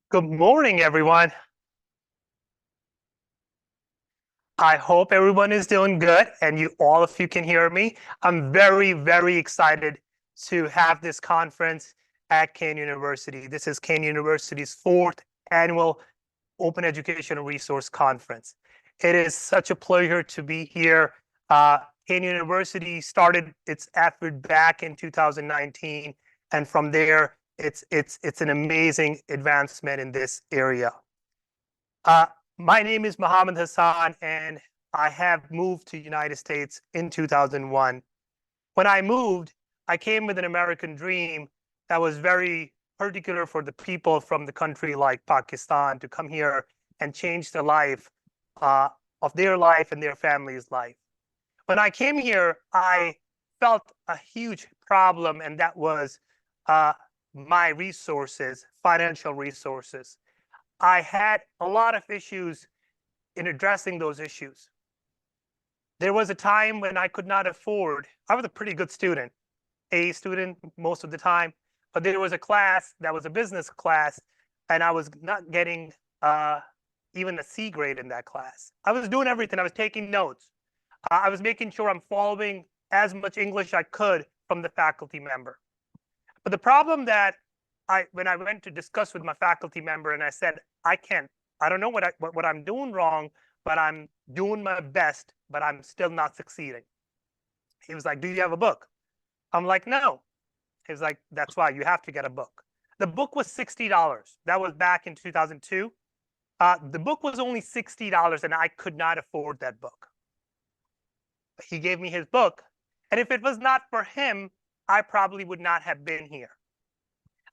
Good morning, everyone. I hope everyone is doing good and all of you can hear me. I'm very, very excited to have this conference at Kean University. This is Kean University's 4th annual Open Educational Resource Conference. It is such a pleasure to be here. Kean University started its effort back in 2019, and from there, it's an amazing advancement in this area. Uh, my name is Mohammed Hassan, and I have moved to the United States in 2001. When I moved, I came with an American dream that was very particular for the people from the country like Pakistan to come here and change the life uh, of their life and their family's life. When I came here, I felt a huge problem, and that was uh, my resources, financial resources. I had a lot of issues in addressing those issues. There was a time when I could not afford, I was a pretty good student, A student most of the time, but there was a class that was a business class, and I was not getting even a C grade in that class. I was doing everything. I was taking notes. I was making sure I'm following as much English I could from the faculty member. But the problem that when I went to discuss with my faculty member and I said, I don't know what I'm doing wrong, but I'm doing my best, but I'm still not succeeding. He was like, do you have a book? I'm like, no. He was like, that's why you have to get a book. The book was $60. That was back in 2002. The book was only $60 and I could not afford that book. He gave me his book. And if it was not for him, I probably would not have been here.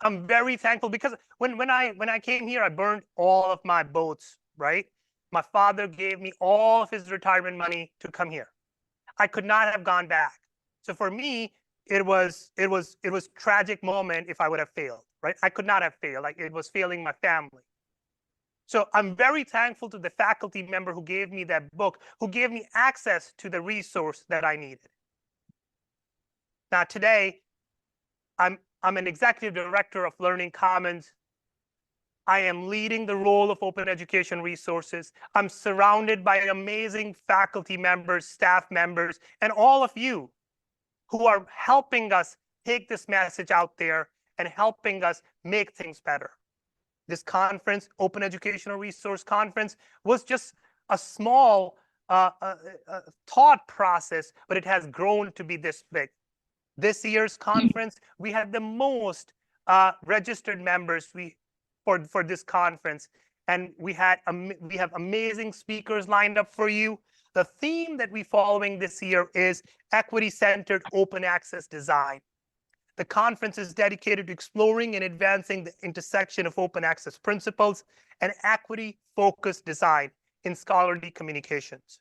I'm very thankful because when I came here, I burned all of my boats, right? My father gave me all of his retirement money to come here. I could not have gone back. So for me, it was tragic moment if I would have failed, right? I could not have failed. Like it was failing my family. So I'm very thankful to the faculty member who gave me that book, who gave me access to the resource that I needed. Now today, I'm an executive director of Learning Commons. I am leading the role of open education resources. I'm surrounded by amazing faculty members, staff members, and all of you who are helping us take this message out there and helping us make things better. This conference, Open Educational Resource Conference, was just a small thought process, but it has grown to be this big. This year's conference, we had the most registered members for this conference, and we have amazing speakers lined up for you. The theme that we're following this year is equity-centered open access design. The conference is dedicated to exploring and advancing the intersection of open access principles and equity-focused design in scholarly communications.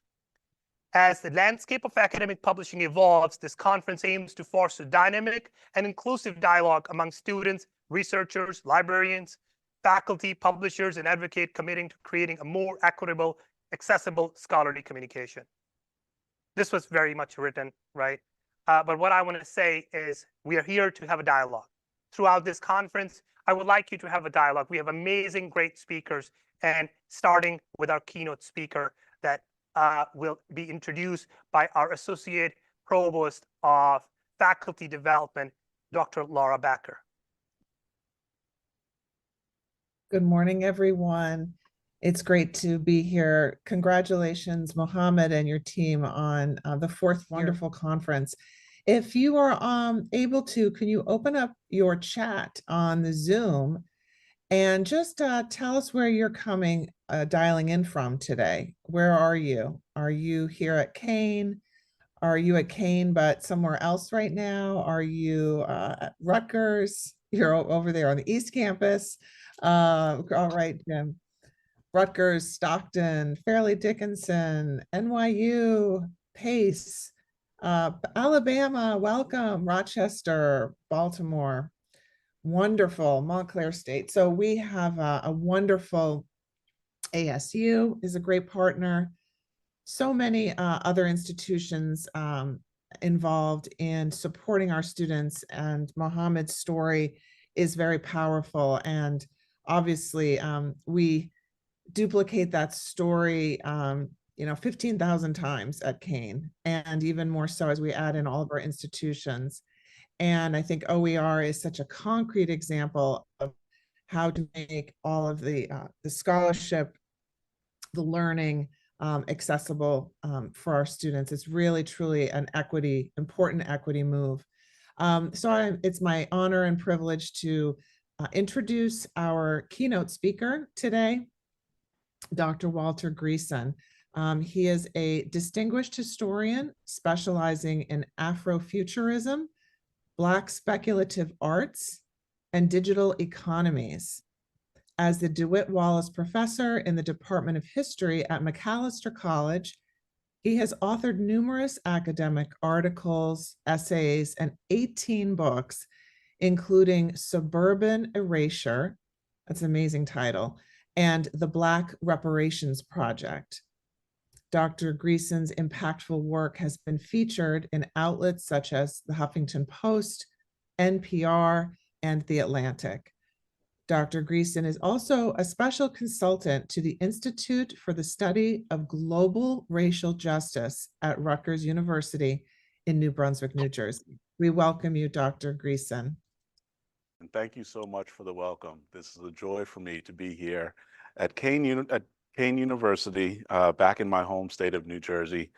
As the landscape of academic publishing evolves, this conference aims to foster dynamic and inclusive dialogue among students, researchers, librarians, faculty, publishers, and advocate committing to creating a more equitable, accessible scholarly communication. This was very much written, right? But what I want to say is we are here to have a dialogue. Throughout this conference, I would like you to have a dialogue. We have amazing, great speakers, and starting with our keynote speaker that will be introduced by our Associate Provost of Faculty Development, Dr. Laura Becker. Good morning, everyone. It's great to be here. Congratulations, Mohammed and your team on the 4th wonderful conference. If you are able to, can you open up your chat on the Zoom and just tell us where you're dialing in from today? Where are you? Are you here at Kean? Are you at Kean but somewhere else right now? Are you at Rutgers? You're over there on the East Campus. All right, Jim. Rutgers, Stockton, Fairleigh Dickinson, NYU, Pace, Alabama, welcome, Rochester, Baltimore, wonderful, Montclair State. So we have a wonderful ASU is a great partner. So many other institutions involved in supporting our students, and Mohammed's story is very powerful. And obviously, we duplicate that story 15,000 times at Kane, and even more so as we add in all of our institutions. And I think OER is such a concrete example of how to make all of the scholarship, the learning, accessible for our students. It's really, truly an important equity move. It's my honor and privilege to introduce our keynote speaker today, Dr. Walter Greason. He is a distinguished historian specializing in Afrofuturism, Black speculative arts, and digital economies. As the DeWitt Wallace Professor in the Department of History at Macalester College, he has authored numerous academic articles, essays, and 18 books, including Suburban Erasure, that's an amazing title, and The Black Reparations Project. Dr. Greason's impactful work has been featured in outlets such as the Huffington Post, NPR, and The Atlantic. Dr. Greason is also a special consultant to the Institute for the Study of Global Racial Justice at Rutgers University in New Brunswick, New Jersey. We welcome you, Dr. Greason. And thank you so much for the welcome. This is a joy for me to be here at Kane University, back in my home state of New Jersey.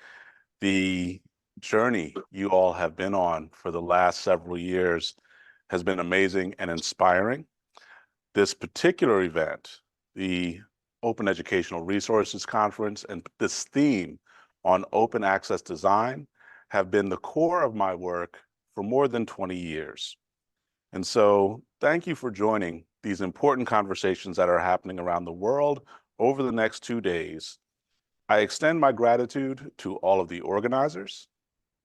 The journey you all have been on for the last several years has been amazing and inspiring. This particular event, the Open Educational Resources Conference, and this theme on open access design have been the core of my work for more than 20 years. And so thank you for joining these important conversations that are happening around the world over the next 2 days. I extend my gratitude to all of the organizers,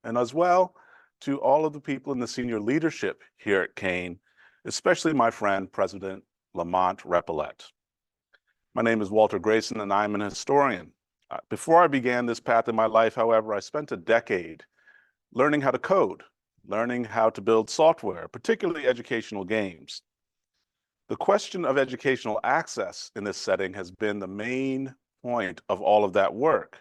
and as well to all of the people in the senior leadership here at Kane, especially my friend, President Lamont Repillette. My name is Walter Greason, and I'm an historian. Before I began this path in my life, however, I spent a decade learning how to code, learning how to build software, particularly educational games. The question of educational access in this setting has been the main point of all of that work.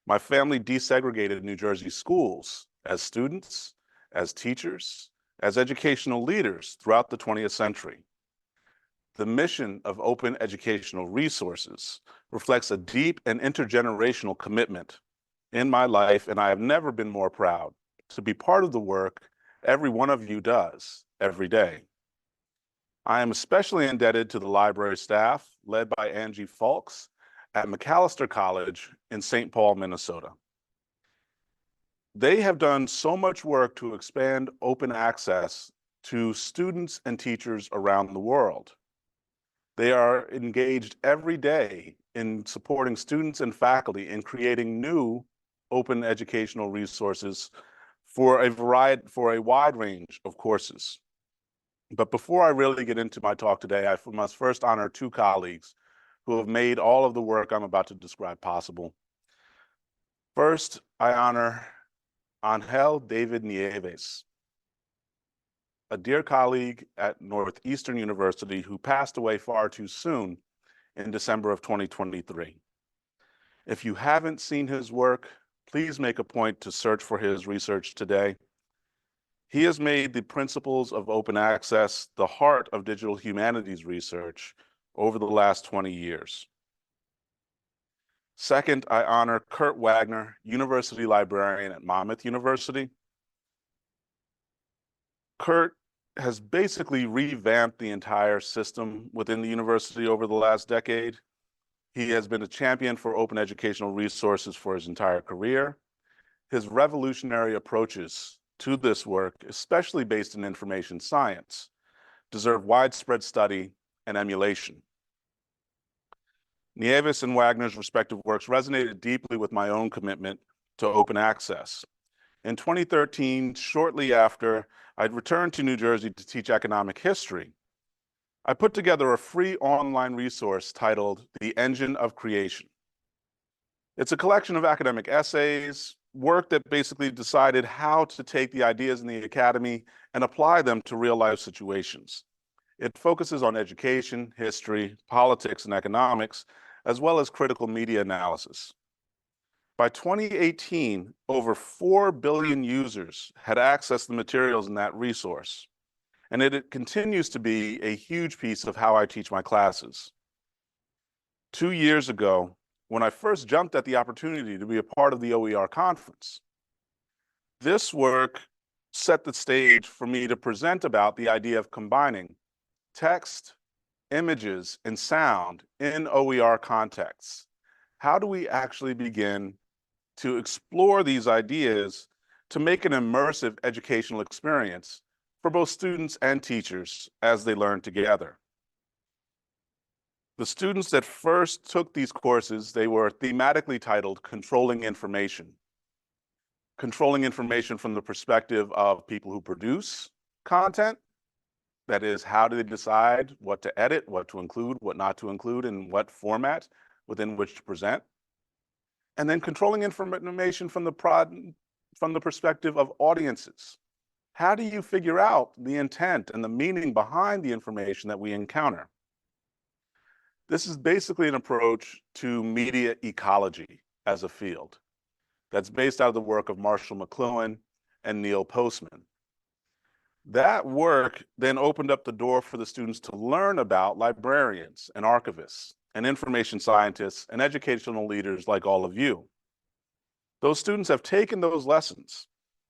My family desegregated New Jersey schools as students, as teachers, as educational leaders throughout the 20th century. The mission of open educational resources reflects a deep and intergenerational commitment in my life, and I have never been more proud to be part of the work every one of you does every day. I am especially indebted to the library staff led by Angie Fulks at Macalester College in St. Paul, Minnesota. They have done so much work to expand open access to students and teachers around the world. They are engaged every day in supporting students and faculty in creating new open educational resources for a wide range of courses. But before I really get into my talk today, I must first honor two colleagues who have made all of the work I'm about to describe possible. First, I honor Angel David Nieves, a dear colleague at Northeastern University who passed away far too soon in December of 2023. If you haven't seen his work, please make a point to search for his research today. He has made the principles of open access the heart of digital humanities research over the last 20 years. Second, I honor Kurt Wagner, university librarian at Monmouth University. Kurt has basically revamped the entire system within the university over the last decade. He has been a champion for open educational resources for his entire career. His revolutionary approaches to this work, especially based in information science, deserve widespread study and emulation. Nieves and Wagner's respective works resonated deeply with my own commitment to open access. In 2013, shortly after I'd returned to New Jersey to teach economic history, I put together a free online resource titled The Engine of Creation. It's a collection of academic essays, work that basically decided how to take the ideas in the academy and apply them to real life situations. It focuses on education, history, politics, and economics, as well as critical media analysis. By 2018, over 4 billion users had accessed the materials in that resource, and it continues to be a huge piece of how I teach my classes. 2 years ago, when I first jumped at the opportunity to be a part of the OER conference, this work set the stage for me to present about the idea of combining text, images, and sound in OER contexts. How do we actually begin to explore these ideas to make an immersive educational experience for both students and teachers as they learn together? The students that first took these courses, they were thematically titled Controlling Information. Controlling information from the perspective of people who produce content. That is, how do they decide what to edit, what to include, what not to include, and what format within which to present. And then controlling information from the perspective of audiences. How do you figure out the intent and the meaning behind the information that we encounter? This is basically an approach to media ecology as a field that's based out of the work of Marshall McLuhan and Neil Postman. That work then opened up the door for the students to learn about librarians and archivists and information scientists and educational leaders like all of you. Those students have taken those lessons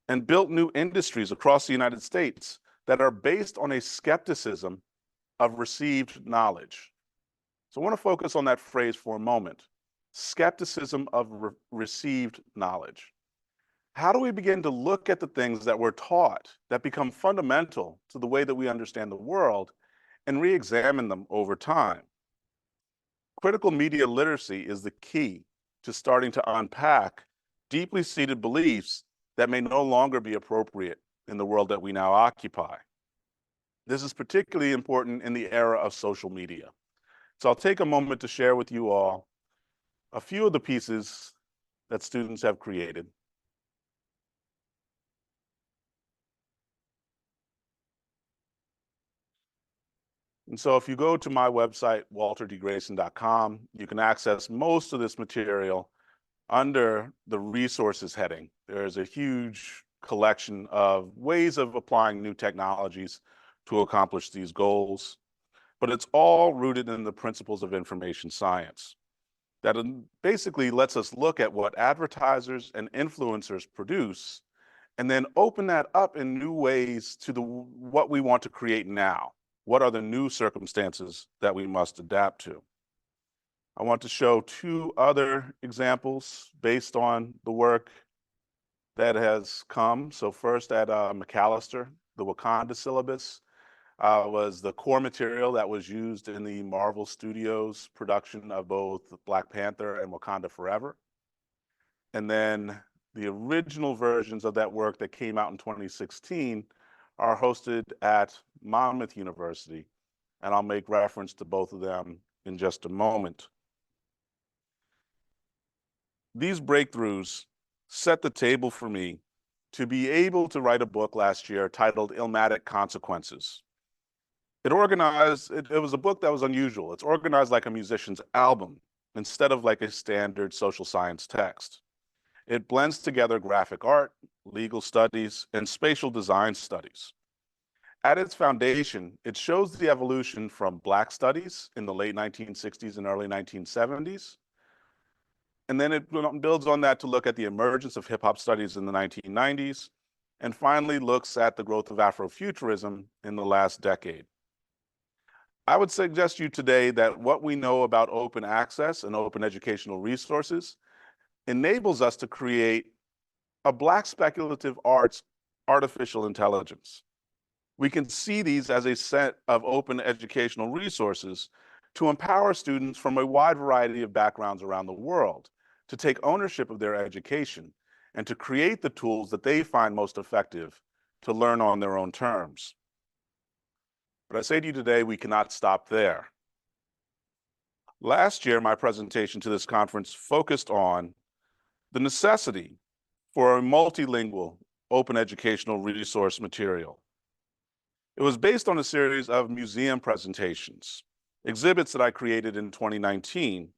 and built new industries across the United States that are based on a skepticism of received knowledge. So I want to focus on that phrase for a moment. Skepticism of received knowledge. How do we begin to look at the things that we're taught that become fundamental to the way that we understand the world and re-examine them over time? Critical media literacy is the key to starting to unpack deeply seated beliefs that may no longer be appropriate in the world that we now occupy. This is particularly important in the era of social media. So I'll take a moment to share with you all a few of the pieces that students have created. And so if you go to my website, walterdgrayson.com, you can access most of this material under the resources heading. There's a huge collection of ways of applying new technologies to accomplish these goals, but it's all rooted in the principles of information science that basically lets us look at what advertisers and influencers produce and then open that up in new ways to what we want to create now. What are the new circumstances that we must adapt to? I want to show 2 other examples based on the work that has come. So first at Macalester, the Wakanda syllabus was the core material that was used in the Marvel Studios production of both Black Panther and Wakanda Forever. And then the original versions of that work that came out in 2016 are hosted at Monmouth University, and I'll make reference to both of them in just a moment. These breakthroughs set the table for me to be able to write a book last year titled Ilmatic Consequences. It was a book that was unusual. It's organized like a musician's album instead of like a standard social science text. It blends together graphic art, legal studies, and spatial design studies. At its foundation, it shows the evolution from Black studies in the late 1960s and early 1970s. And then it builds on that to look at the emergence of hip hop studies in the 1990s, and finally looks at the growth of Afrofuturism in the last decade. I would suggest to you today that what we know about open access and open educational resources enables us to create a Black speculative arts artificial intelligence. We can see these as a set of open educational resources to empower students from a wide variety of backgrounds around the world to take ownership of their education and to create the tools that they find most effective to learn on their own terms. But I say to you today, we cannot stop there. Last year, my presentation to this conference focused on the necessity for a multilingual open educational resource material. It was based on a series of museum presentations, exhibits that I created in 2019,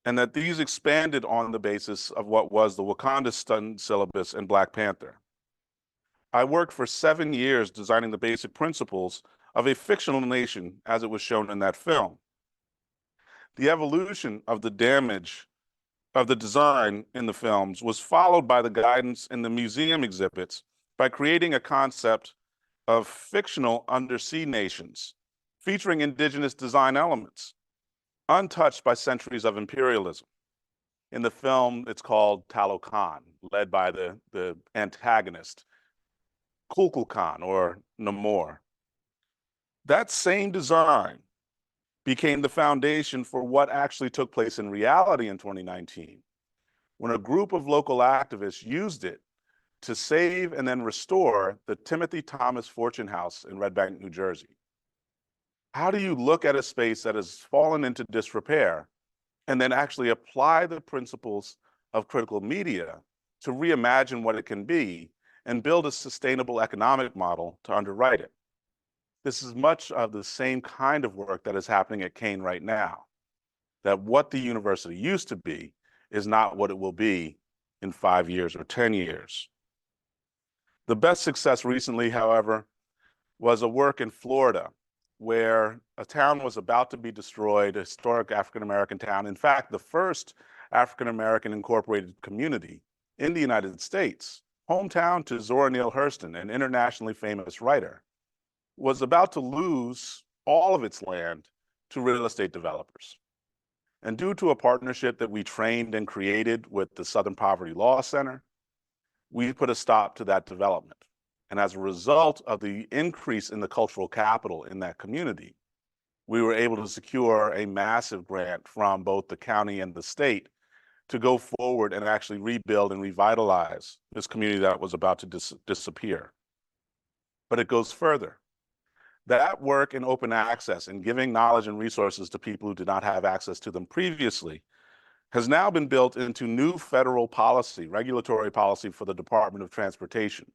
and that these expanded on the basis of what was the Wakanda Stunt syllabus in Black Panther. I worked for 7 years designing the basic principles of a fictional nation as it was shown in that film. The evolution of the damage of the design in the films was followed by the guidance in the museum exhibits by creating a concept of fictional undersea nations featuring indigenous design elements, untouched by centuries of imperialism. In the film, it's called Talokan, led by the antagonist, Kukulkan or Namor. That same design became the foundation for what actually took place in reality in 2019, when a group of local activists used it to save and then restore the Timothy Thomas Fortune House in Red Bank, New Jersey. How do you look at a space that has fallen into disrepair and then actually apply the principles of critical media to reimagine what it can be and build a sustainable economic model to underwrite it? This is much of the same kind of work that is happening at Kean right now, that what the university used to be is not what it will be in 5 years or 10 years. The best success recently, however, was a work in Florida where a town was about to be destroyed, a historic African-American town. In fact, the first African-American incorporated community in the United States, hometown to Zora Neale Hurston, an internationally famous writer, was about to lose all of its land to real estate developers. And due to a partnership that we trained and created with the Southern Poverty Law Center, we put a stop to that development. And as a result of the increase in the cultural capital in that community, we were able to secure a massive grant from both the county and the state to go forward and actually rebuild and revitalize this community that was about to disappear. But it goes further. That work in open access and giving knowledge and resources to people who did not have access to them previously has now been built into new federal policy, regulatory policy for the Department of Transportation,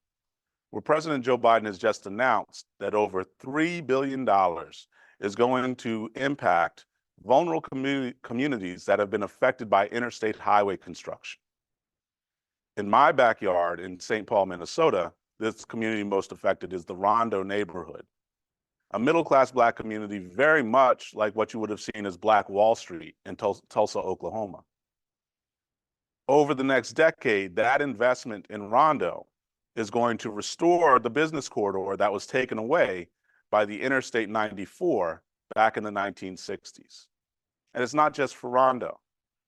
where President Joe Biden has just announced that over $3 billion is going to impact vulnerable communities that have been affected by interstate highway construction. In my backyard in St. Paul, Minnesota, this community most affected is the Rondo neighborhood, a middle-class Black community very much like what you would have seen as Black Wall Street in Tulsa, Oklahoma. Over the next decade, that investment in Rondo is going to restore the business corridor that was taken away by the Interstate 94 back in the 1960s. And it's not just for Rondo.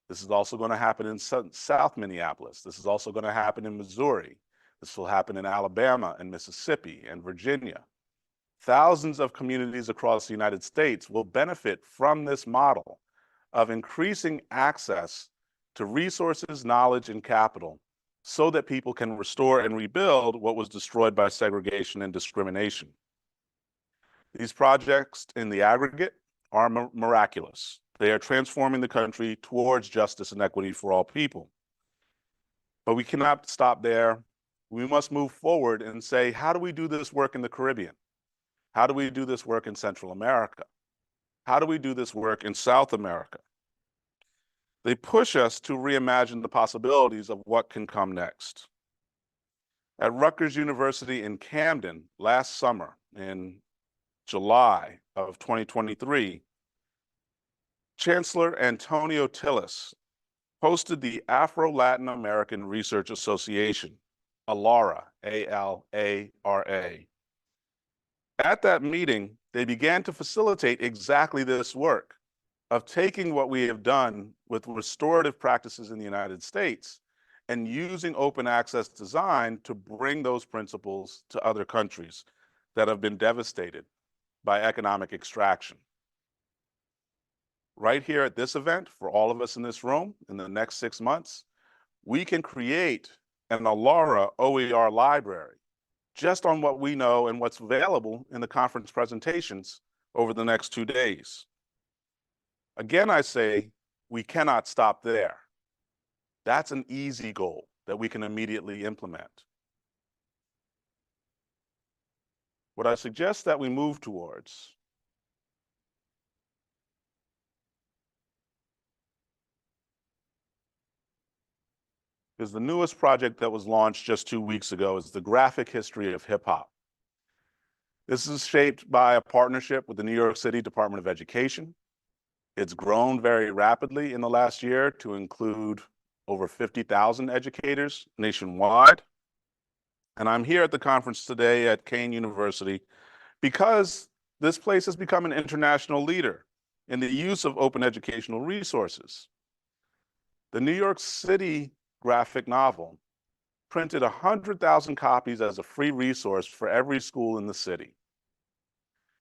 This is also going to happen in South Minneapolis. This is also going to happen in Missouri. This will happen in Alabama and Mississippi and Virginia. Thousands of communities across the United States will benefit from this model of increasing access to resources, knowledge, and capital so that people can restore and rebuild what was destroyed by segregation and discrimination. These projects in the aggregate are miraculous. They are transforming the country towards justice and equity for all people. But we cannot stop there. We must move forward and say, how do we do this work in the Caribbean? How do we do this work in Central America? How do we do this work in South America? They push us to reimagine the possibilities of what can come next. At Rutgers University in Camden last summer, in July of 2023, Chancellor Antonio Tillis hosted the Afro-Latin American Research Association, ALARA, A-L-A-R-A. At that meeting, they began to facilitate exactly this work of taking what we have done with restorative practices in the United States and using open access design to bring those principles to other countries that have been devastated by economic extraction. Right here at this event, for all of us in this room, in the next 6 months, we can create an ALARA OER library just on what we know and what's available in the conference presentations over the next 2 days. Again, I say we cannot stop there. That's an easy goal that we can immediately implement. What I suggest that we move towards is the newest project that was launched just 2 weeks ago, is the graphic history of hip hop. This is shaped by a partnership with the New York City Department of Education. It's grown very rapidly in the last year to include over 50,000 educators nationwide. And I'm here at the conference today at Kean University because this place has become an international leader in the use of open educational resources. The New York City graphic novel printed 100,000 copies as a free resource for every school in the city.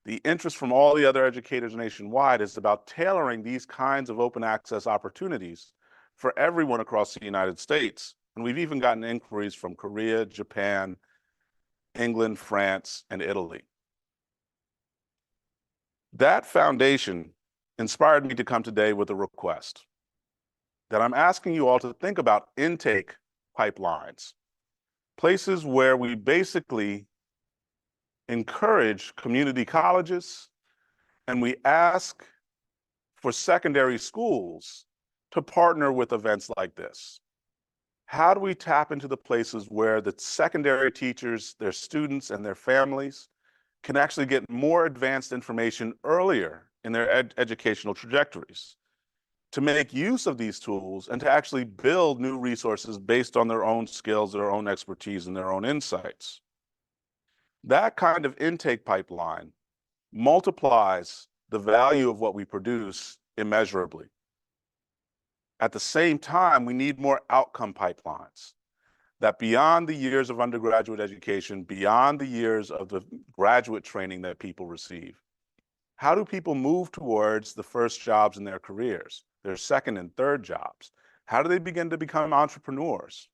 The interest from all the other educators nationwide is about tailoring these kinds of open access opportunities for everyone across the United States. And we've even gotten inquiries from Korea, Japan, England, France, and Italy. That foundation inspired me to come today with a request that I'm asking you all to think about intake pipelines, places where we basically encourage community colleges and we ask for secondary schools to partner with events like this. How do we tap into the places where the secondary teachers, their students, and their families can actually get more advanced information earlier in their educational trajectories, to make use of these tools and to actually build new resources based on their own skills, their own expertise, and their own insights? That kind of intake pipeline multiplies the value of what we produce immeasurably. At the same time, we need more outcome pipelines that beyond the years of undergraduate education, beyond the years of the graduate training that people receive, how do people move towards the first jobs in their careers, their second and third jobs? How do they begin to become entrepreneurs?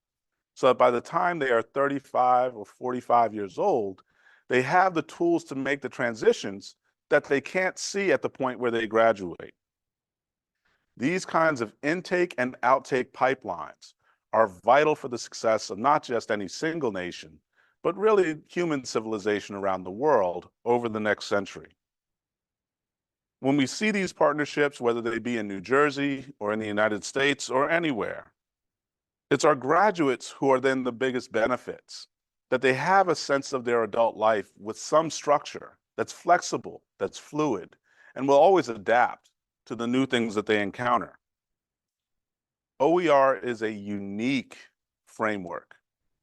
So that by the time they are 35 or 45 years old, they have the tools to make the transitions that they can't see at the point where they graduate. These kinds of intake and outtake pipelines are vital for the success of not just any single nation, but really human civilization around the world over the next century. When we see these partnerships, whether they be in New Jersey or in the United States or anywhere, it's our graduates who are then the biggest benefits, that they have a sense of their adult life with some structure that's flexible, that's fluid, and will always adapt to the new things that they encounter. OER is a unique framework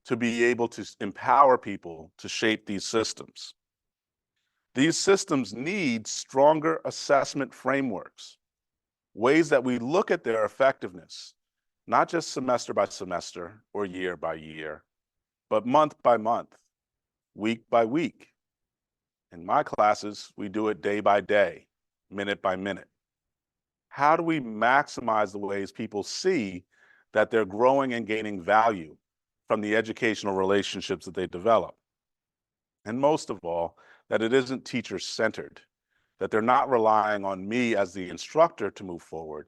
to be able to empower people to shape these systems. These systems need stronger assessment frameworks, ways that we look at their effectiveness, not just semester by semester or year by year, but month by month, week by week. In my classes, we do it day by day, minute by minute. How do we maximize the ways people see that they're growing and gaining value from the educational relationships that they develop? And most of all, that it isn't teacher-centered, that they're not relying on me as the instructor to move forward,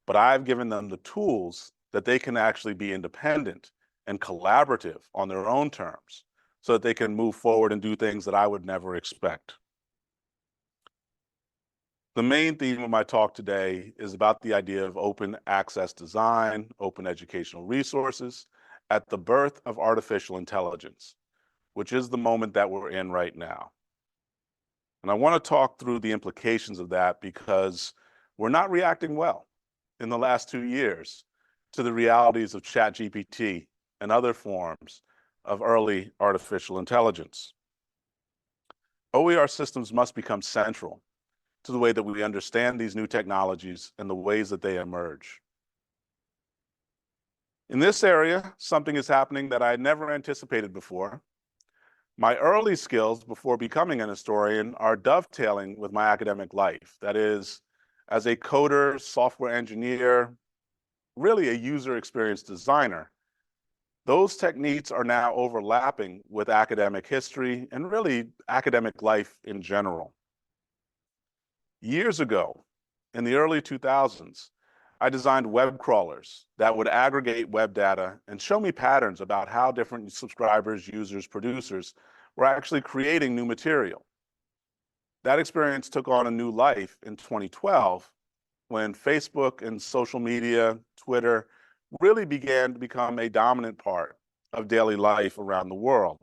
but I've given them the tools that they can actually be independent and collaborative on their own terms so that they can move forward and do things that I would never expect. The main theme of my talk today is about the idea of open access design, open educational resources at the birth of artificial intelligence, which is the moment that we're in right now. And I want to talk through the implications of that because we're not reacting well in the last 2 years to the realities of ChatGPT and other forms of early artificial intelligence. OER systems must become central to the way that we understand these new technologies and the ways that they emerge. In this area, something is happening that I had never anticipated before. My early skills before becoming an historian are dovetailing with my academic life. That is, as a coder, software engineer, really a user experience designer, those techniques are now overlapping with academic history and really academic life in general. Years ago, in the early 2000s, I designed web crawlers that would aggregate web data and show me patterns about how different subscribers, users, producers were actually creating new material. That experience took on a new life in 2012 when Facebook and social media, Twitter, really began to become a dominant part of daily life around the world.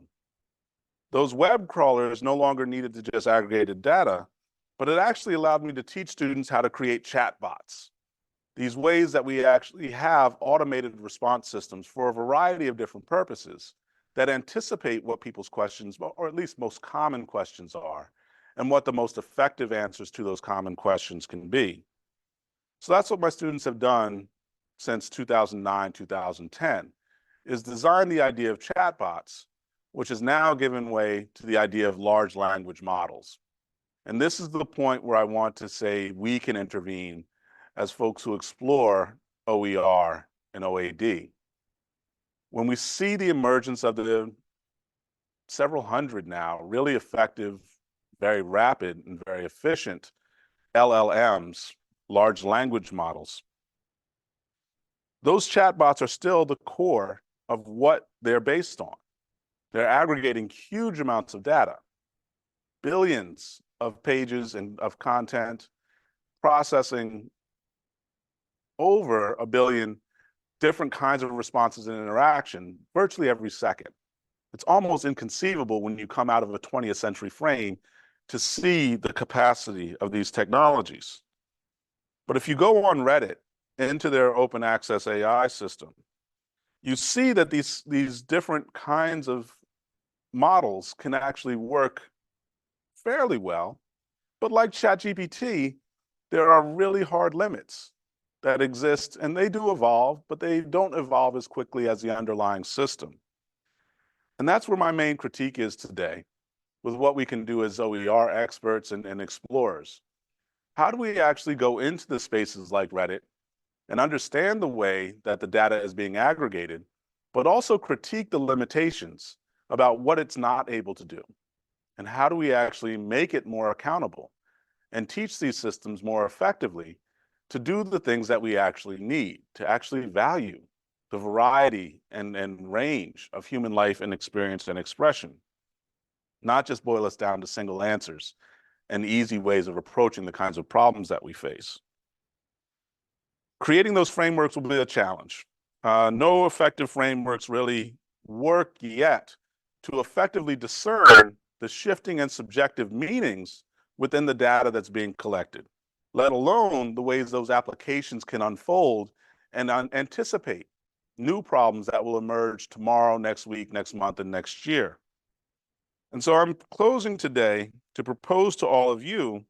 Those web crawlers no longer needed to just aggregate data, but it actually allowed me to teach students how to create chatbots. These ways that we actually have automated response systems for a variety of different purposes that anticipate what people's questions, or at least most common questions are, and what the most effective answers to those common questions can be. So that's what my students have done since 2009, 2010, is design the idea of chatbots, which has now given way to the idea of large language models. And this is the point where I want to say we can intervene as folks who explore OER and OAD. When we see the emergence of the several hundred now really effective, very rapid, and very efficient LLMs, large language models, those chatbots are still the core of what they're based on. They're aggregating huge amounts of data, billions of pages and of content, processing over a billion different kinds of responses and interaction virtually every second. It's almost inconceivable when you come out of a 20th century frame to see the capacity of these technologies. But if you go on Reddit into their open access AI system, you see that these different kinds of models can actually work fairly well. But like ChatGPT, there are really hard limits that exist, and they do evolve, but they don't evolve as quickly as the underlying system. And that's where my main critique is today with what we can do as OER experts and explorers. How do we actually go into the spaces like Reddit and understand the way that the data is being aggregated, but also critique the limitations about what it's not able to do? And how do we actually make it more accountable and teach these systems more effectively to do the things that we actually need, to actually value the variety and range of human life and experience and expression, not just boil us down to single answers and easy ways of approaching the kinds of problems that we face. Creating those frameworks will be a challenge. No effective frameworks really work yet to effectively discern the shifting and subjective meanings within the data that's being collected, let alone the ways those applications can unfold and anticipate new problems that will emerge tomorrow, next week, next month, and next year. And so I'm closing today to propose to all of you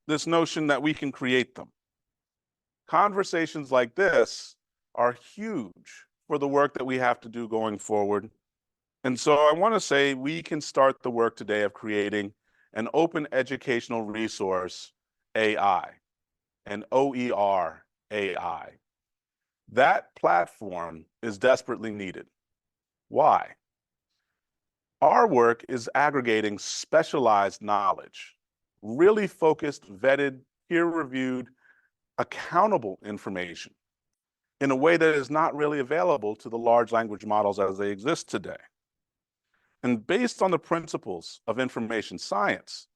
this notion that we can create them. Conversations like this are huge for the work that we have to do going forward. And so I want to say we can start the work today of creating an open educational resource AI, an OER AI. That platform is desperately needed. Why? Our work is aggregating specialized knowledge, really focused, vetted, peer-reviewed, accountable information in a way that is not really available to the large language models as they exist today. And based on the principles of information science,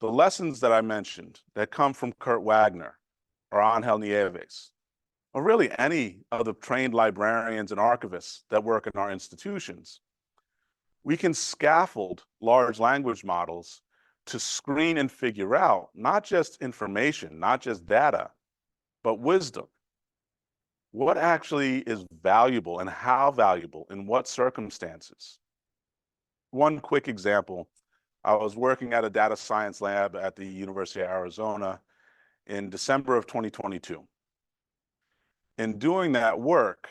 the lessons that I mentioned that come from Kurt Wagner or Angel Nieves, or really any of the trained librarians and archivists that work in our institutions, we can scaffold large language models to screen and figure out not just information, not just data, but wisdom. What actually is valuable and how valuable in what circumstances? One quick example, I was working at a data science lab at the University of Arizona in December of 2022. In doing that work,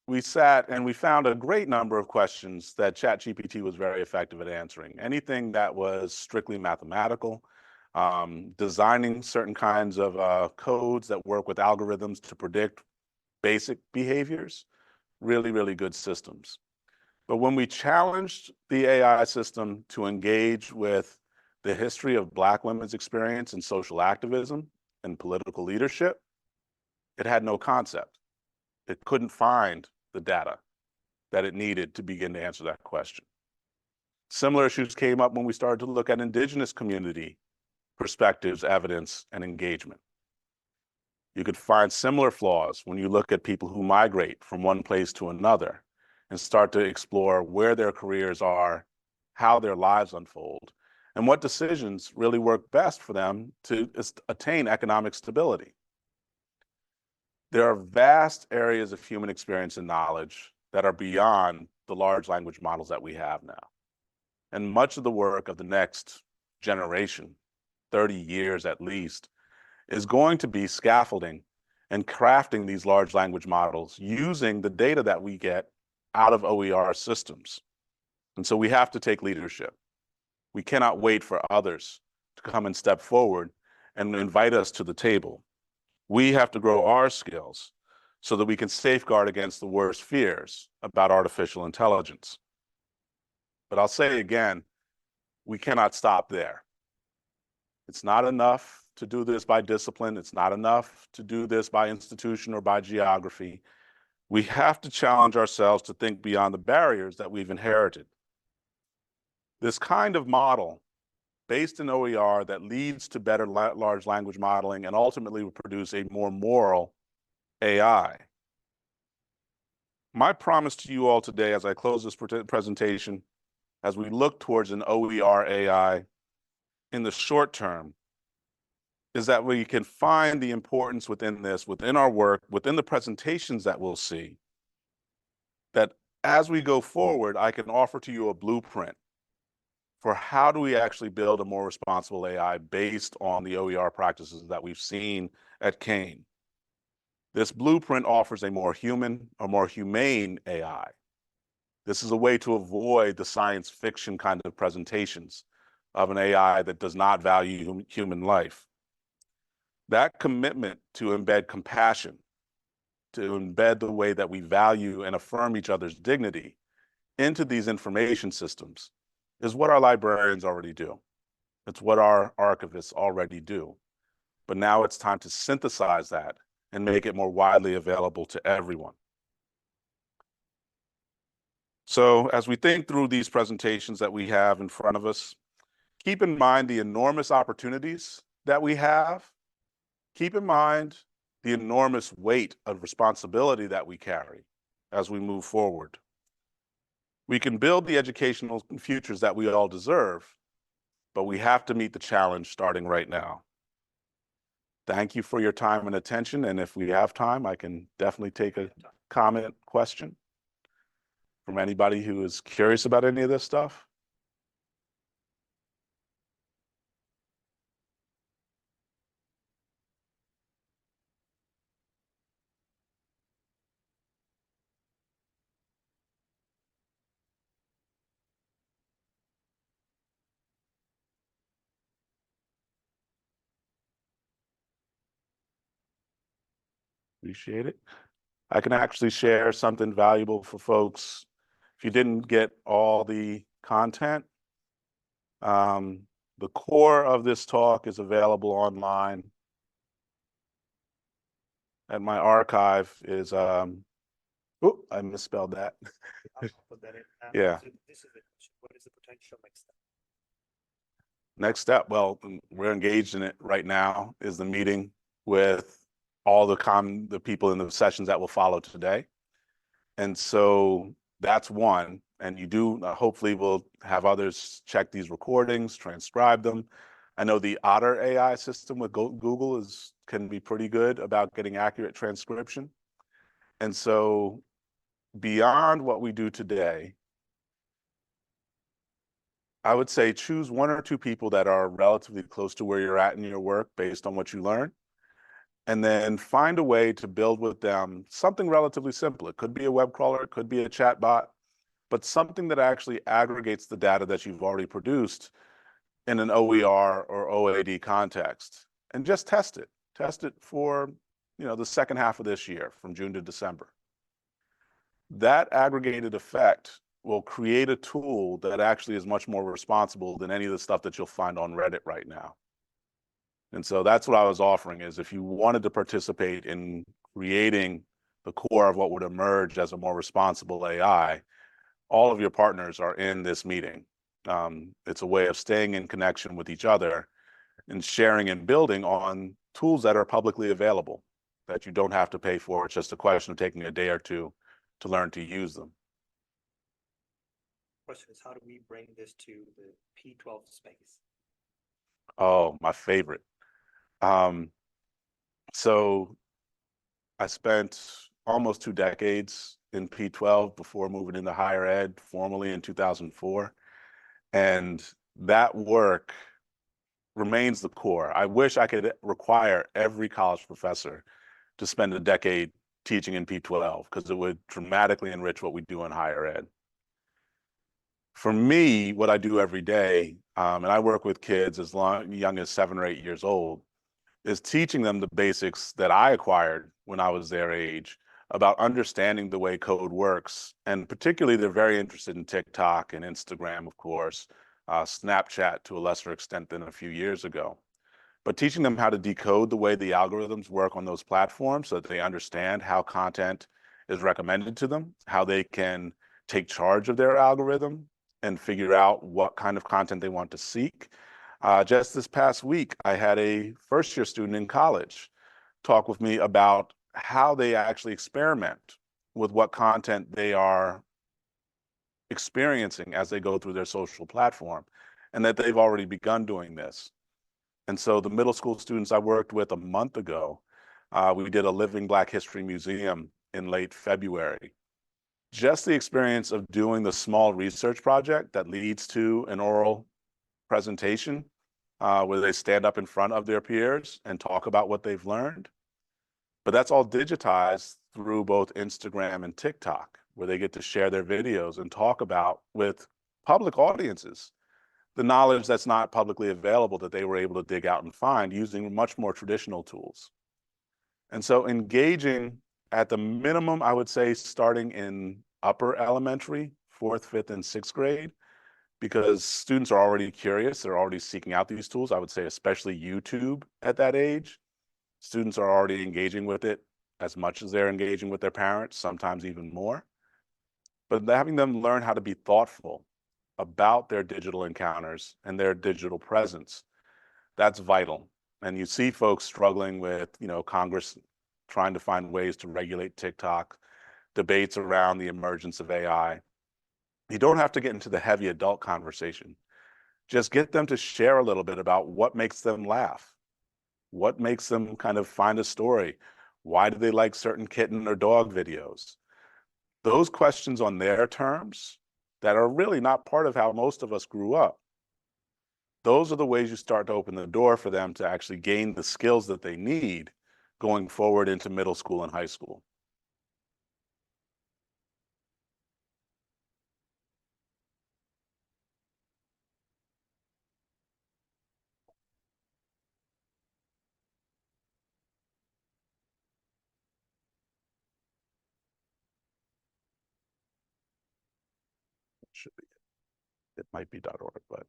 we sat and we found a great number of questions that ChatGPT was very effective at answering. Anything that was strictly mathematical, designing certain kinds of codes that work with algorithms to predict basic behaviors, really, really good systems. But when we challenged the AI system to engage with the history of Black women's experience in social activism and political leadership, it had no concept. It couldn't find the data that it needed to begin to answer that question. Similar issues came up when we started to look at indigenous community perspectives, evidence, and engagement. You could find similar flaws when you look at people who migrate from one place to another and start to explore where their careers are, how their lives unfold, and what decisions really work best for them to attain economic stability. There are vast areas of human experience and knowledge that are beyond the large language models that we have now. And much of the work of the next generation, 30 years at least, is going to be scaffolding and crafting these large language models using the data that we get out of OER systems. And so we have to take leadership. We cannot wait for others to come and step forward and invite us to the table. We have to grow our skills so that we can safeguard against the worst fears about artificial intelligence. But I'll say again, we cannot stop there. It's not enough to do this by discipline. It's not enough to do this by institution or by geography. We have to challenge ourselves to think beyond the barriers that we've inherited. This kind of model based in OER that leads to better large language modeling and ultimately will produce a more moral AI. My promise to you all today as I close this presentation, as we look towards an OER AI in the short term, is that we can find the importance within this, within our work, within the presentations that we'll see, that as we go forward, I can offer to you a blueprint for how do we actually build a more responsible AI based on the OER practices that we've seen at Kane. This blueprint offers a more human, a more humane AI. This is a way to avoid the science fiction kind of presentations of an AI that does not value human life. That commitment to embed compassion, to embed the way that we value and affirm each other's dignity into these information systems is what our librarians already do. It's what our archivists already do. But now it's time to synthesize that and make it more widely available to everyone. So as we think through these presentations that we have in front of us, keep in mind the enormous opportunities that we have. Keep in mind the enormous weight of responsibility that we carry as we move forward. We can build the educational futures that we all deserve, but we have to meet the challenge starting right now. Thank you for your time and attention. And if we have time, I can definitely take a comment, question from anybody who is curious about any of this stuff. Appreciate it. I can actually share something valuable for folks. If you didn't get all the content, the core of this talk is available online. And my archive is, I misspelled that. Put that in. Yeah. So this is the question. What is the potential next step? Next step, well, we're engaged in it right now, is the meeting with all the people in the sessions that will follow today. And so that's one. And you do, hopefully we'll have others check these recordings, transcribe them. I know the Otter AI system with Google can be pretty good about getting accurate transcription. And so beyond what we do today, I would say choose one or two people that are relatively close to where you're at in your work based on what you learn. And then find a way to build with them something relatively simple. It could be a web crawler, it could be a chat bot, but something that actually aggregates the data that you've already produced in an OER or OAD context, and just test it. Test it for, the second half of this year, from June to December. That aggregated effect will create a tool that actually is much more responsible than any of the stuff that you'll find on Reddit right now. And so that's what I was offering is if you wanted to participate in creating the core of what would emerge as a more responsible AI, all of your partners are in this meeting. It's a way of staying in connection with each other and sharing and building on tools that are publicly available that you don't have to pay for. It's just a question of taking a day or two to learn to use them. Question is, how do we bring this to the P12 space? Oh, my favorite. So I spent almost 2 decades in P12 before moving into higher ed formally in 2004. And that work remains the core. I wish I could require every college professor to spend a decade teaching in P12 because it would dramatically enrich what we do in higher ed. For me, what I do every day, and I work with kids as young as 7 or 8 years old, is teaching them the basics that I acquired when I was their age about understanding the way code works. And particularly, they're very interested in TikTok and Instagram, of course, Snapchat to a lesser extent than a few years ago. But teaching them how to decode the way the algorithms work on those platforms so that they understand how content is recommended to them, how they can take charge of their algorithm and figure out what kind of content they want to seek. Just this past week, I had a first-year student in college talk with me about how they actually experiment with what content they are experiencing as they go through their social platform, and that they've already begun doing this. And so the middle school students I worked with a month ago, we did a Living Black History Museum in late February. Just the experience of doing the small research project that leads to an oral presentation where they stand up in front of their peers and talk about what they've learned. But that's all digitized through both Instagram and TikTok, where they get to share their videos and talk about with public audiences the knowledge that's not publicly available that they were able to dig out and find using much more traditional tools. And so engaging at the minimum, I would say starting in upper elementary, 4th, 5th, and 6th grade, because students are already curious, they're already seeking out these tools. I would say especially YouTube at that age. Students are already engaging with it as much as they're engaging with their parents, sometimes even more. But having them learn how to be thoughtful about their digital encounters and their digital presence, that's vital. And you see folks struggling with, Congress trying to find ways to regulate TikTok, debates around the emergence of AI. You don't have to get into the heavy adult conversation. Just get them to share a little bit about what makes them laugh, what makes them kind of find a story. Why do they like certain kitten or dog videos? Those questions on their terms that are really not part of how most of us grew up. Those are the ways you start to open the door for them to actually gain the skills that they need going forward into middle school and high school. Should be. It might be .org, but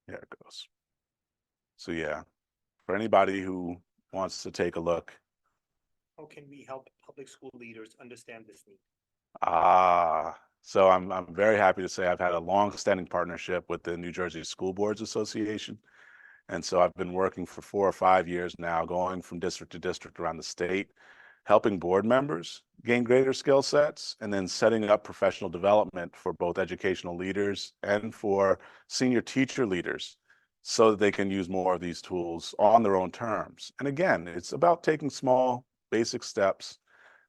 there it goes. So yeah, for anybody who wants to take a look. How can we help public school leaders understand this need? So I'm very happy to say I've had a long-standing partnership with the New Jersey School Boards Association. And so I've been working for 4 or 5 years now, going from district to district around the state, helping board members gain greater skill sets, and then setting up professional development for both educational leaders and for senior teacher leaders so that they can use more of these tools on their own terms. And again, it's about taking small, basic steps.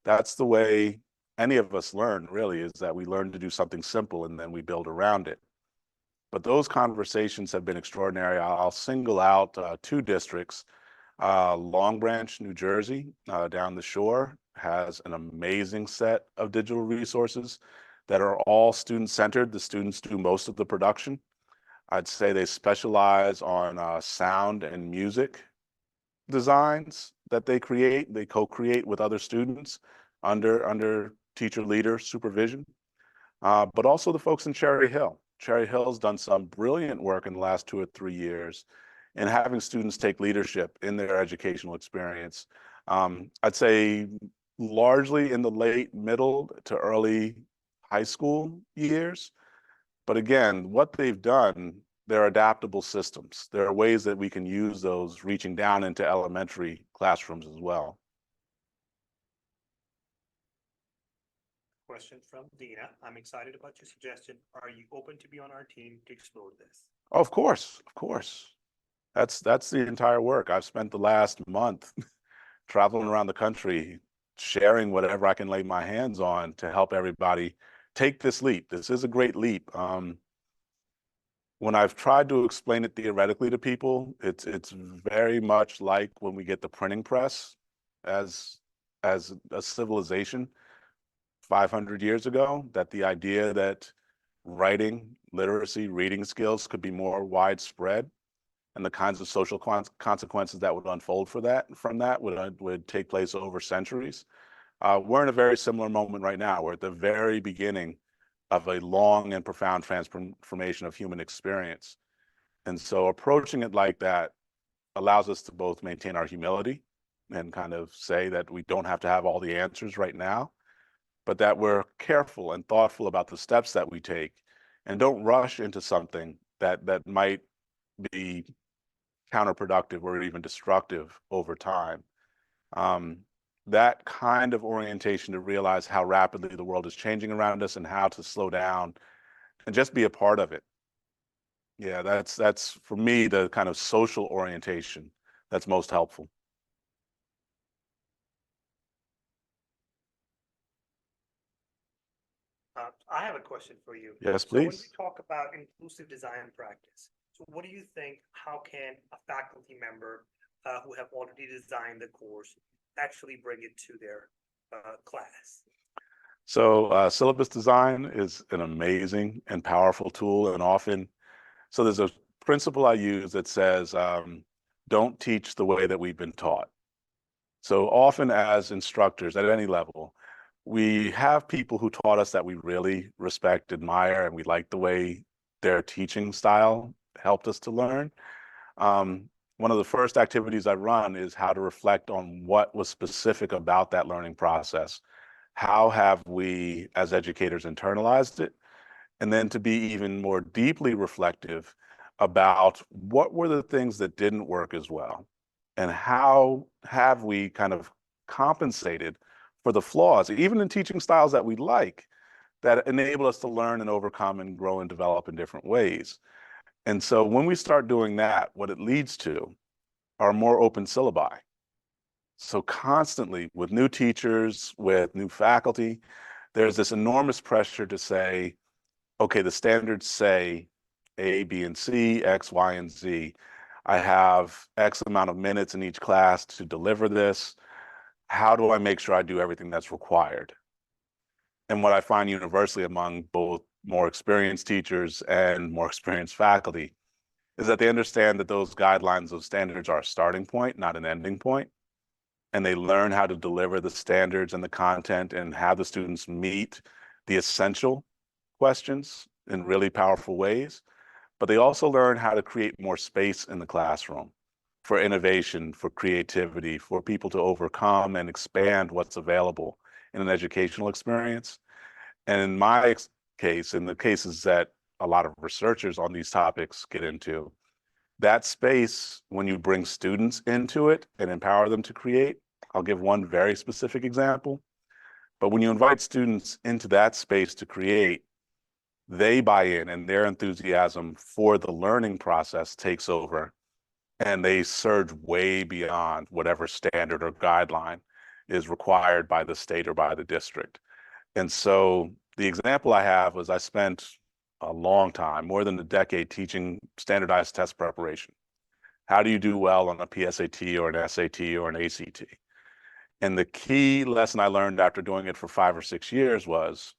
That's the way any of us learn, really, is that we learn to do something simple and then we build around it. But those conversations have been extraordinary. I'll single out 2 districts. Long Branch, New Jersey, down the shore, has an amazing set of digital resources that are all student-centered. The students do most of the production. I'd say they specialize on sound and music designs that they create. They co-create with other students under teacher leader supervision. But also the folks in Cherry Hill. Cherry Hill's done some brilliant work in the last 2 or 3 years in having students take leadership in their educational experience. I'd say largely in the late middle to early high school years. But again, what they've done, they're adaptable systems. There are ways that we can use those reaching down into elementary classrooms as well. Question from Dina. I'm excited about your suggestion. Are you open to be on our team to explore this? Of course, of course. That's the entire work. I've spent the last month traveling around the country, sharing whatever I can lay my hands on to help everybody take this leap. This is a great leap. When I've tried to explain it theoretically to people, it's very much like when we get the printing press as a civilization 500 years ago, that the idea that writing, literacy, reading skills could be more widespread, and the kinds of social consequences that would unfold from that would take place over centuries. We're in a very similar moment right now. We're at the very beginning of a long and profound transformation of human experience. And so approaching it like that allows us to both maintain our humility and kind of say that we don't have to have all the answers right now, but that we're careful and thoughtful about the steps that we take and don't rush into something that might be counterproductive or even destructive over time. That kind of orientation to realize how rapidly the world is changing around us and how to slow down and just be a part of it. Yeah, that's for me the kind of social orientation that's most helpful. I have a question for you. Yes, So when we please. talk about inclusive design practice, so what do you think, how can a faculty member who have already designed the course actually bring it to their class? So syllabus design is an amazing and powerful tool, and often, so there's a principle I use that says, don't teach the way that we've been taught. So often as instructors at any level, we have people who taught us that we really respect, admire, and we like the way their teaching style helped us to learn. One of the first activities I run is how to reflect on what was specific about that learning process. How have we as educators internalized it? And then to be even more deeply reflective about what were the things that didn't work as well, and how have we kind of compensated for the flaws, even in teaching styles that we like, that enable us to learn and overcome and grow and develop in different ways. And so when we start doing that, what it leads to are more open syllabi. So constantly with new teachers, with new faculty, there's this enormous pressure to say, okay, the standards say A, B, and C, X, Y, and Z. I have X amount of minutes in each class to deliver this. How do I make sure I do everything that's required? And what I find universally among both more experienced teachers and more experienced faculty is that they understand that those guidelines, those standards are a starting point, not an ending point. And they learn how to deliver the standards and the content and have the students meet the essential questions in really powerful ways. But they also learn how to create more space in the classroom for innovation, for creativity, for people to overcome and expand what's available in an educational experience. And in my case, in the cases that a lot of researchers on these topics get into, that space, when you bring students into it and empower them to create, I'll give one very specific example, but when you invite students into that space to create, they buy in and their enthusiasm for the learning process takes over, and they surge way beyond whatever standard or guideline is required by the state or by the district. And so the example I have was I spent a long time, more than a decade, teaching standardized test preparation. How do you do well on a PSAT or an SAT or an ACT? And the key lesson I learned after doing it for 5 or 6 years was,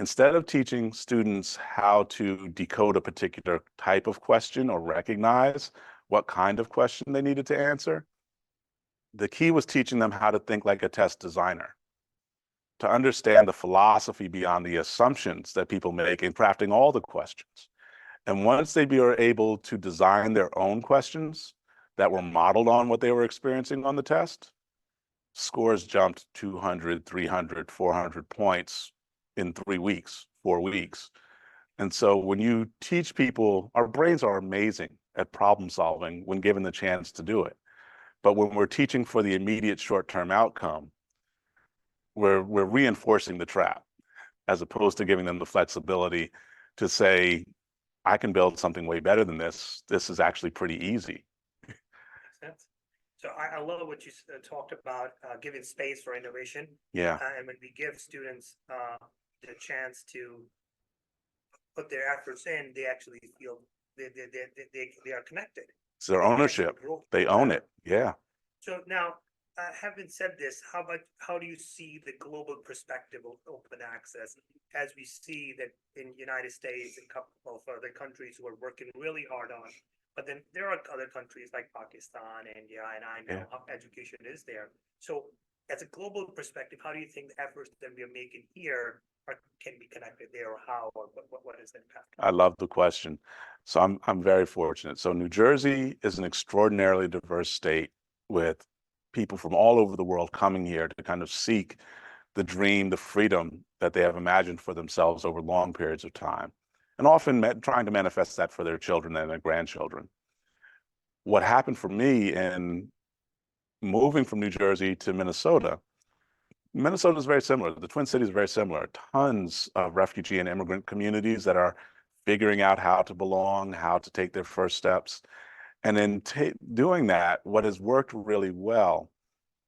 instead of teaching students how to decode a particular type of question or recognize what kind of question they needed to answer, the key was teaching them how to think like a test designer. to understand the philosophy beyond the assumptions that people make in crafting all the questions. And once they are able to design their own questions that were modeled on what they were experiencing on the test, scores jumped 200, 300, 400 points in 3 weeks, 4 weeks. And so when you teach people, our brains are amazing at problem solving when given the chance to do it. But when we're teaching for the immediate short-term outcome, we're reinforcing the trap as opposed to giving them the flexibility to say, I can build something way better than this. This is actually pretty easy. Makes sense. So I love what you talked about, giving space for innovation. Yeah. And when we give students the chance to put their efforts in, they actually feel they are connected. It's their ownership. They own it. Yeah. So now, having said this, how do you see the global perspective of open access as we see that in the United States and a couple of other countries who are working really hard on, but then there are other countries like Pakistan, India, and I know how education is there. So as a global perspective, how do you think the efforts that we are making here can be connected there, or how, or what is the impact? I love the question. So I'm very fortunate. So New Jersey is an extraordinarily diverse state with people from all over the world coming here to kind of seek the dream, the freedom that they have imagined for themselves over long periods of time, and often trying to manifest that for their children and their grandchildren. What happened for me in moving from New Jersey to Minnesota is very similar. The Twin Cities are very similar. Tons of refugee and immigrant communities that are figuring out how to belong, how to take their first steps. And in doing that, what has worked really well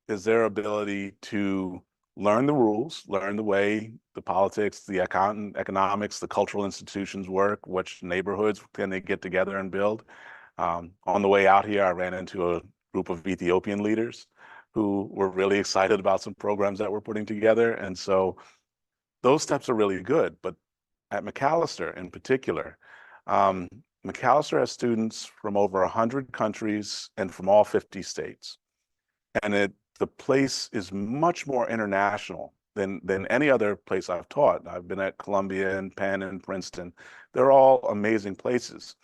is their ability to learn the rules, learn the way the politics, the economics, the cultural institutions work, which neighborhoods can they get together and build. On the way out here, I ran into a group of Ethiopian leaders who were really excited about some programs that we're putting together. And so those steps are really good. But at Macalester in particular, Macalester has students from over 100 countries and from all 50 states. And the place is much more international than any other place I've taught. I've been at Columbia and Penn and Princeton. They're all amazing places.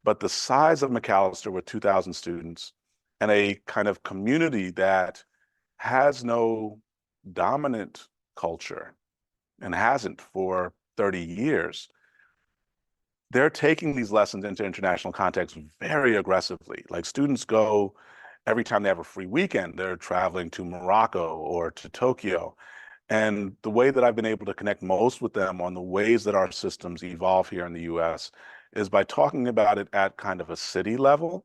But the size of Macalester with 2,000 students and a kind of community that has no dominant culture and hasn't for 30 years, they're taking these lessons into international context very aggressively. Like students go every time they have a free weekend, they're traveling to Morocco or to Tokyo. And the way that I've been able to connect most with them on the ways that our systems evolve here in the US is by talking about it at kind of a city level.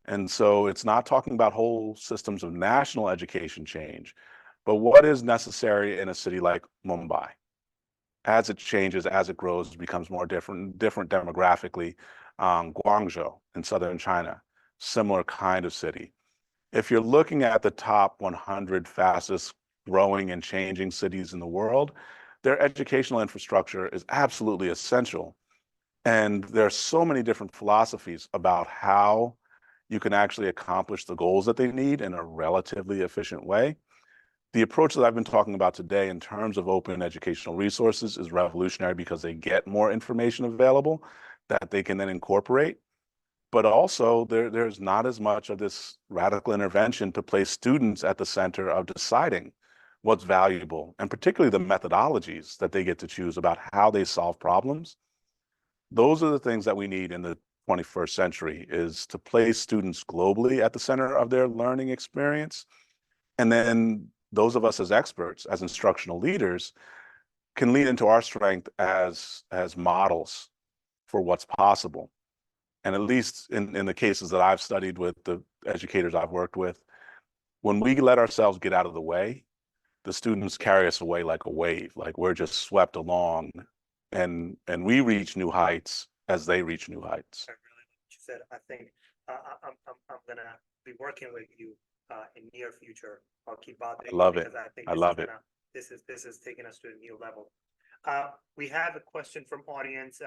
And so it's not talking about whole systems of national education change, but what is necessary in a city like Mumbai. As it changes, as it grows, it becomes more different demographically. Guangzhou in southern China, similar kind of city. If you're looking at the top 100 fastest growing and changing cities in the world, their educational infrastructure is absolutely essential. And there are so many different philosophies about how you can actually accomplish the goals that they need in a relatively efficient way. The approach that I've been talking about today in terms of open educational resources is revolutionary because they get more information available that they can then incorporate. But also there's not as much of this radical intervention to place students at the center of deciding what's valuable, and particularly the methodologies that they get to choose about how they solve problems. Those are the things that we need in the 21st century, is to place students globally at the center of their learning experience. And then those of us as experts, as instructional leaders, can lean into our strength as models for what's possible. And at least in the cases that I've studied with the educators I've worked with, when we let ourselves get out of the way, the students carry us away like a wave, like we're just swept along, and we reach new heights as they reach new heights. I really like what you said. I think I'm gonna be working with you in near future. I'll keep bothering I love you it. because I think I love it. This is taking us to a new level. We have a question from audience.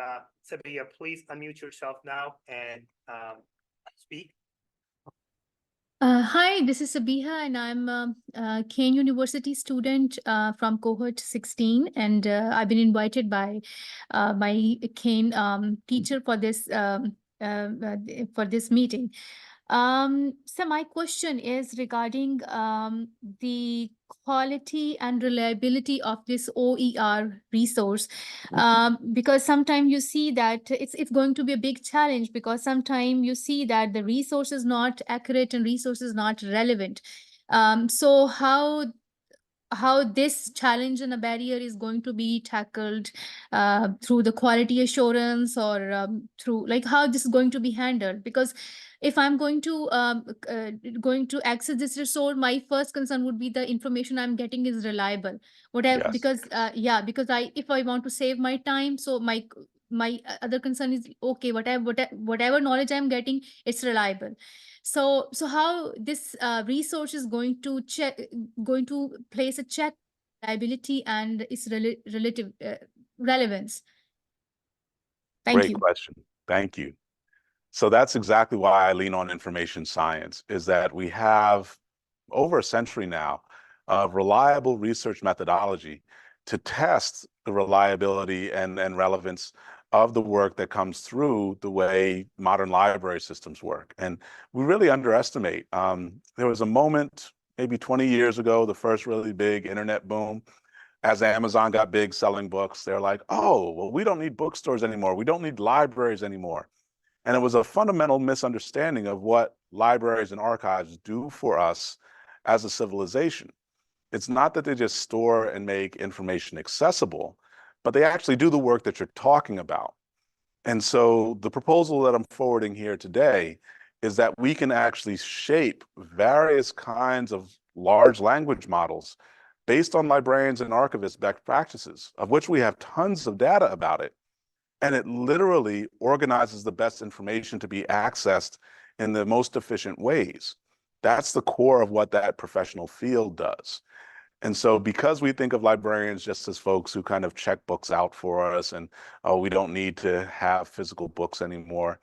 Sabia, please unmute yourself now and speak. Hi, this is Sabiha, and I'm a Kane University student from cohort 16, and I've been invited by my Kane teacher for this meeting. So my question is regarding the quality and reliability of this OER resource, because sometimes you see that it's going to be a big challenge, because sometimes you see that the resource is not accurate and resource is not relevant. So how this challenge and a barrier is going to be tackled through the quality assurance, or through, like, how this is going to be handled? Because if I'm going to access this resource, my first concern would be the information I'm getting is reliable. Whatever, Yes. because because if I want to save my time, so my other concern is, okay, whatever knowledge I'm getting, it's reliable. So how this resource is going to place a check liability and its relative relevance? Thank Great you. question. Thank you. So that's exactly why I lean on information science, is that we have over a century now of reliable research methodology to test the reliability and relevance of the work that comes through the way modern library systems work. And we really underestimate. There was a moment maybe 20 years ago, the first really big internet boom, as Amazon got big selling books. They're like, oh, well, we don't need bookstores anymore. We don't need libraries anymore. And it was a fundamental misunderstanding of what libraries and archives do for us as a civilization. It's not that they just store and make information accessible, but they actually do the work that you're talking about. And so the proposal that I'm forwarding here today is that we can actually shape various kinds of large language models based on librarians and archivists' best practices, of which we have tons of data about it. And it literally organizes the best information to be accessed in the most efficient ways. That's the core of what that professional field does. And so because we think of librarians just as folks who kind of check books out for us and, oh, we don't need to have physical books anymore,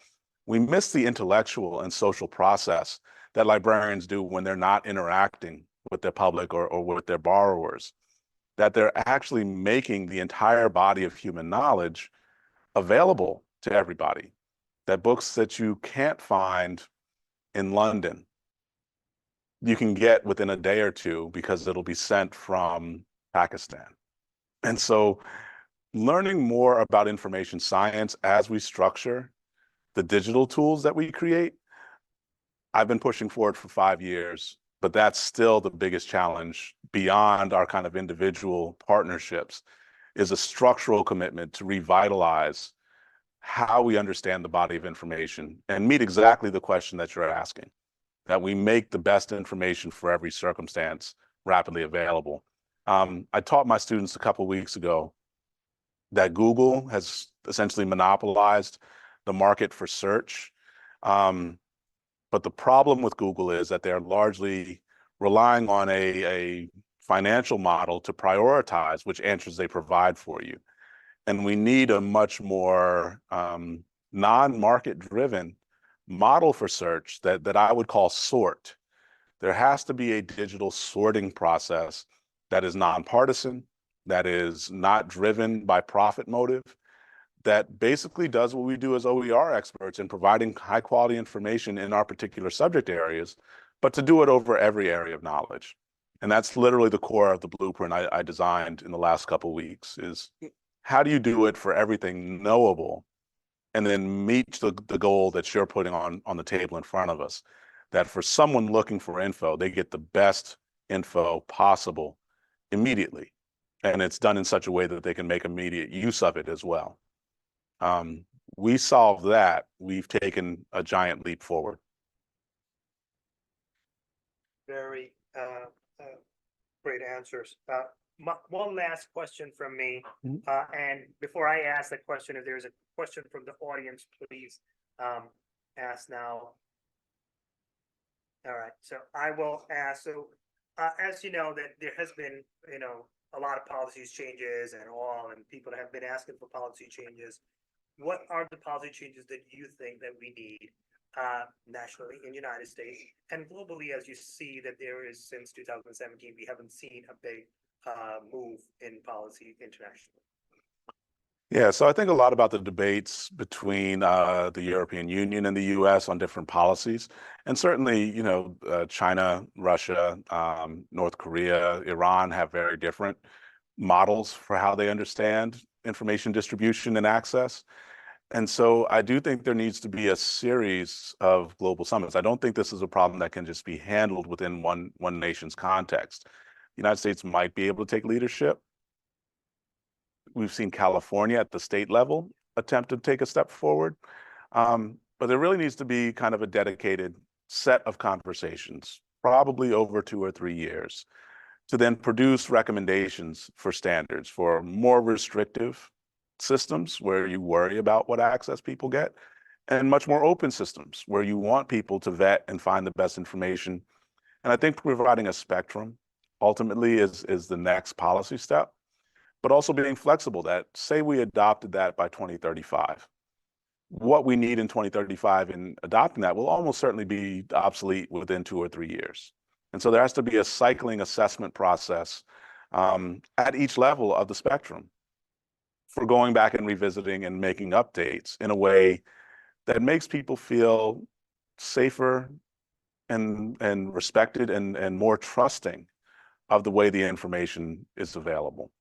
we miss the intellectual and social process that librarians do when they're not interacting with their public or with their borrowers, that they're actually making the entire body of human knowledge available to everybody, that books that you can't find in London, you can get within a day or two because it'll be sent from Pakistan. And so learning more about information science as we structure the digital tools that we create, I've been pushing for it for 5 years, but that's still the biggest challenge beyond our kind of individual partnerships, is a structural commitment to revitalize how we understand the body of information and meet exactly the question that you're asking, that we make the best information for every circumstance rapidly available. I taught my students a couple of weeks ago that Google has essentially monopolized the market for search. But the problem with Google is that they're largely relying on a financial model to prioritize which answers they provide for you. And we need a much more non-market driven model for search that I would call sort. There has to be a digital sorting process that is nonpartisan, that is not driven by profit motive, that basically does what we do as OER experts in providing high quality information in our particular subject areas, but to do it over every area of knowledge. And that's literally the core of the blueprint I designed in the last couple of weeks, is how do you do it for everything knowable and then meet the goal that you're putting on the table in front of us, that for someone looking for info, they get the best info possible immediately. And it's done in such a way that they can make immediate use of it as well. We solve that, we've taken a giant leap forward. Very great answers. One last question from me. And before I ask the question, if there's a question from the audience, please ask now. All right, so I will ask. So as you know, that there has been, a lot of policies changes and all, and people have been asking for policy changes. What are the policy changes that you think that we need? nationally in the United States and globally, as you see that there is since 2017, we haven't seen a big move in policy internationally. Yeah, so I think a lot about the debates between the European Union and the U.S. on different policies, and certainly, China, Russia, North Korea, Iran have very different models for how they understand information distribution and access. And so I do think there needs to be a series of global summits. I don't think this is a problem that can just be handled within one nation's context. The United States might be able to take leadership. We've seen California at the state level attempt to take a step forward. But there really needs to be kind of a dedicated set of conversations, probably over 2 or 3 years, to then produce recommendations for standards for more restrictive systems where you worry about what access people get, and much more open systems where you want people to vet and find the best information. And I think providing a spectrum ultimately is the next policy step, but also being flexible that, say we adopted that by 2035. What we need in 2035 in adopting that will almost certainly be obsolete within 2 or 3 years. And so there has to be a cycling assessment process at each level of the spectrum for going back and revisiting and making updates in a way that makes people feel safer and respected and more trusting of the way the information is available.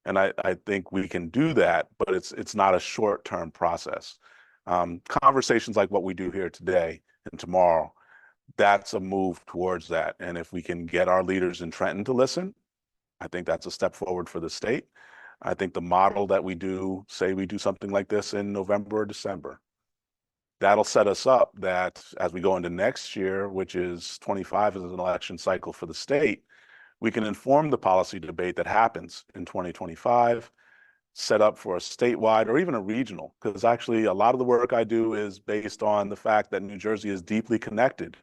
And I think we can do that, but it's not a short-term process. Conversations like what we do here today and tomorrow, that's a move towards that. And if we can get our leaders in Trenton to listen, I think that's a step forward for the state. I think the model that we do, say we do something like this in November or December, that'll set us up that as we go into next year, which is 25 as an election cycle for the state, we can inform the policy debate that happens in 2025, set up for a statewide or even a regional, because actually a lot of the work I do is based on the fact that New Jersey is deeply connected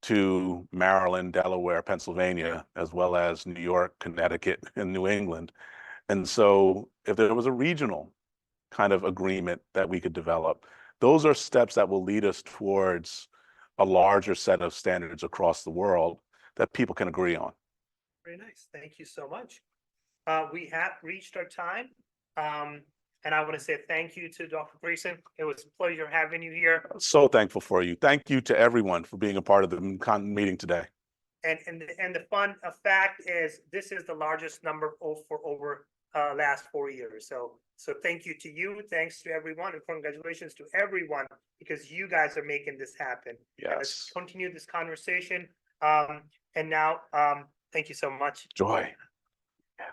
to Maryland, Delaware, Pennsylvania, as well as New York, Connecticut, and New England. And so if there was a regional kind of agreement that we could develop, those are steps that will lead us towards a larger set of standards across the world that people can agree on. Very nice. Thank you so much. We have reached our time. And I want to say thank you to Dr. Grayson. It was a pleasure having you here. So thankful for you. Thank you to everyone for being a part of the meeting today. And the fun fact is this is the largest number for over last 4 years. So thank you to you. Thanks to everyone, and congratulations to everyone, because you guys are making this happen. Yes. Let's continue this conversation. And now, thank you so much. Joy.